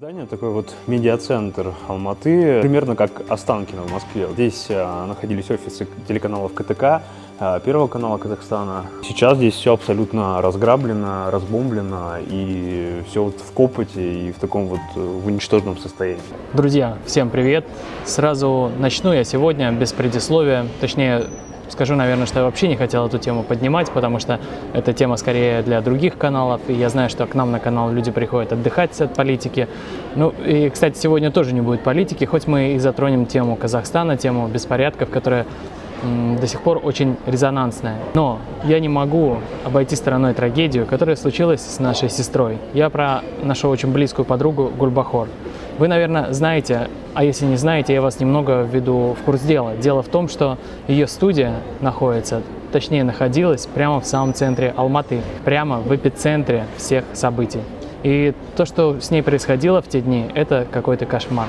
Здание такой вот медиацентр Алматы, примерно как Останкино в Москве. Здесь находились офисы телеканалов КТК, Первого канала Казахстана. Сейчас здесь все абсолютно разграблено, разбомблено и все вот в копоте и в таком вот в уничтоженном состоянии. Друзья, всем привет! Сразу начну я сегодня без предисловия, точнее скажу, наверное, что я вообще не хотел эту тему поднимать, потому что эта тема скорее для других каналов, и я знаю, что к нам на канал люди приходят отдыхать от политики. Ну и, кстати, сегодня тоже не будет политики, хоть мы и затронем тему Казахстана, тему беспорядков, которая до сих пор очень резонансная. Но я не могу обойти стороной трагедию, которая случилась с нашей сестрой. Я про нашу очень близкую подругу Гульбахор. Вы, наверное, знаете, а если не знаете, я вас немного введу в курс дела. Дело в том, что ее студия находится, точнее находилась прямо в самом центре Алматы, прямо в эпицентре всех событий. И то, что с ней происходило в те дни, это какой-то кошмар.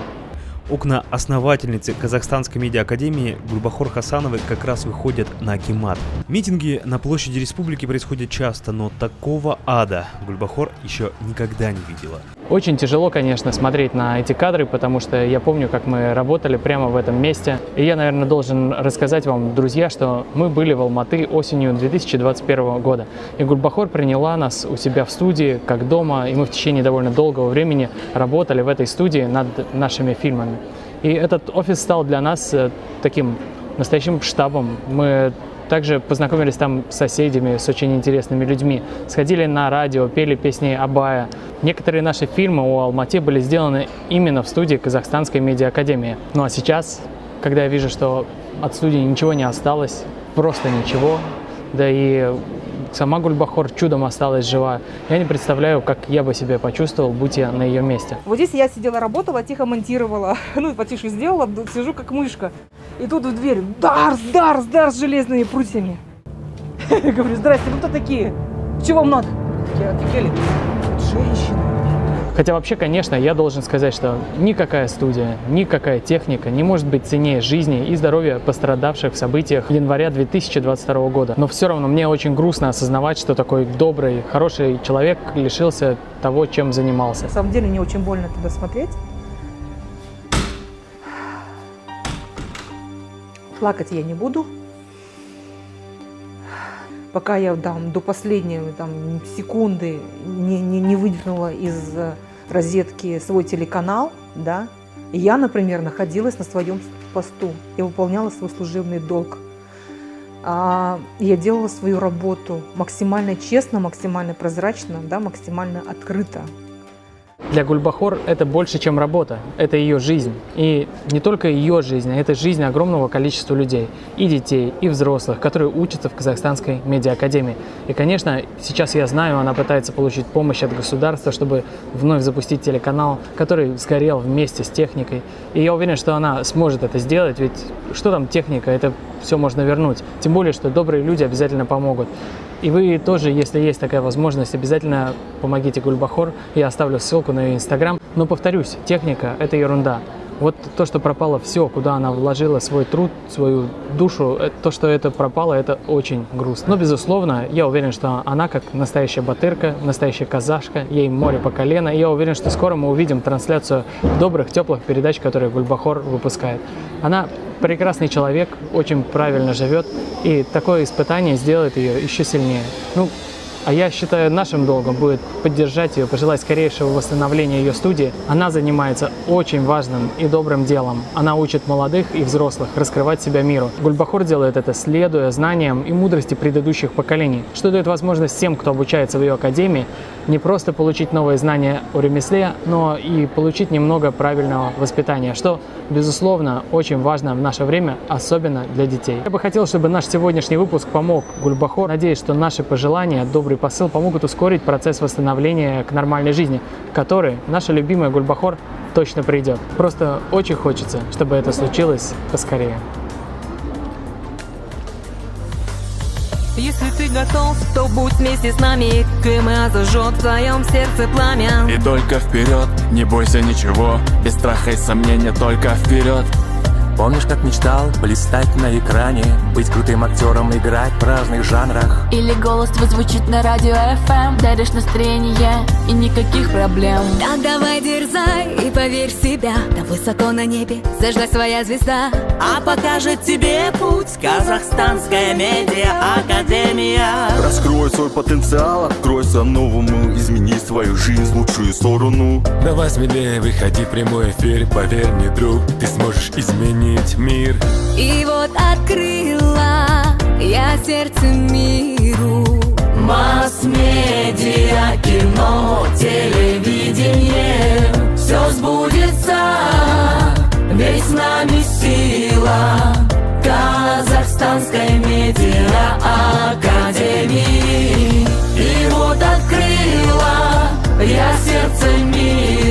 Окна основательницы Казахстанской медиа-академии Гульбахор Хасановой как раз выходят на Акимат. Митинги на площади республики происходят часто, но такого ада Гульбахор еще никогда не видела. Очень тяжело, конечно, смотреть на эти кадры, потому что я помню, как мы работали прямо в этом месте. И я, наверное, должен рассказать вам, друзья, что мы были в Алматы осенью 2021 года. И Гульбахор приняла нас у себя в студии, как дома, и мы в течение довольно долгого времени работали в этой студии над нашими фильмами. И этот офис стал для нас таким настоящим штабом. Мы также познакомились там с соседями, с очень интересными людьми. Сходили на радио, пели песни Абая. Некоторые наши фильмы о Алмате были сделаны именно в студии Казахстанской медиа-академии. Ну а сейчас, когда я вижу, что от студии ничего не осталось, просто ничего, да и сама Гульбахор чудом осталась жива, я не представляю, как я бы себя почувствовал, будь я на ее месте. Вот здесь я сидела, работала, тихо монтировала, ну потише сделала, сижу как мышка. И тут в дверь дар с железными прутьями. Я говорю: здрасте, вы кто такие? Чего вам надо? Такие офигели. Женщины. Хотя вообще, конечно, я должен сказать, что никакая студия, никакая техника не может быть ценнее жизни и здоровья пострадавших в событиях января 2022 года. Но все равно мне очень грустно осознавать, что такой добрый, хороший человек лишился того, чем занимался. На самом деле мне очень больно туда смотреть. Плакать я не буду. Пока я до последней секунды не выдернула из розетки свой телеканал, да, я, например, находилась на своем посту. Я выполняла свой служебный долг. Я делала свою работу максимально честно, максимально прозрачно, да, максимально открыто. Для Гульбахор это больше, чем работа, это ее жизнь. И не только ее жизнь, а это жизнь огромного количества людей, и детей, и взрослых, которые учатся в Казахстанской медиа-академии. И, конечно, сейчас я знаю, она пытается получить помощь от государства, чтобы вновь запустить телеканал, который сгорел вместе с техникой. И я уверен, что она сможет это сделать, ведь что там техника, это все можно вернуть. Тем более, что добрые люди обязательно помогут. И вы тоже, если есть такая возможность, обязательно помогите Гульбахор. Я оставлю ссылку на ее инстаграм. Но повторюсь, техника – это ерунда. Вот то, что пропало все, куда она вложила свой труд, свою душу, то, что это пропало, это очень грустно. Но, безусловно, я уверен, что она, как настоящая батырка, настоящая казашка, ей море по колено. И я уверен, что скоро мы увидим трансляцию добрых, теплых передач, которые Гульбахор выпускает. Она прекрасный человек, очень правильно живет, и такое испытание сделает ее еще сильнее. А я считаю, нашим долгом будет поддержать ее, пожелать скорейшего восстановления ее студии. Она занимается очень важным и добрым делом. Она учит молодых и взрослых раскрывать себя миру. Гульбахор делает это, следуя знаниям и мудрости предыдущих поколений, что дает возможность всем, кто обучается в ее академии, не просто получить новые знания о ремесле, но и получить немного правильного воспитания, что, безусловно, очень важно в наше время, особенно для детей. Я бы хотел, чтобы наш сегодняшний выпуск помог Гульбахор. Надеюсь, что наши пожелания, добрый посыл помогут ускорить процесс восстановления к нормальной жизни, к которой наша любимая Гульбахор точно придет. Просто очень хочется, чтобы это случилось поскорее. Если ты готов, то будь вместе с нами. КМА зажжет в твоем сердце пламя. И только вперед, не бойся ничего. Без страха и сомнения, только вперед. Помнишь, как мечтал блистать на экране, быть крутым актером, играть в разных жанрах? Или голос твой звучит на радио FM, даришь настроение и никаких проблем. Так давай дерзай, Поверь в себя, там высоко на небе зажглась своя звезда. А покажет тебе путь Казахстанская медиа-академия. Раскрой свой потенциал, откройся новому, измени свою жизнь в лучшую сторону. Давай смелее, выходи в прямой эфир. Поверь мне, друг, ты сможешь изменить мир. И вот открыла я сердце миру. Масс-медиа, кино, телевидение, все сбудется, ведь с нами сила Казахстанской медиа-академии. И вот открыла я сердце мира.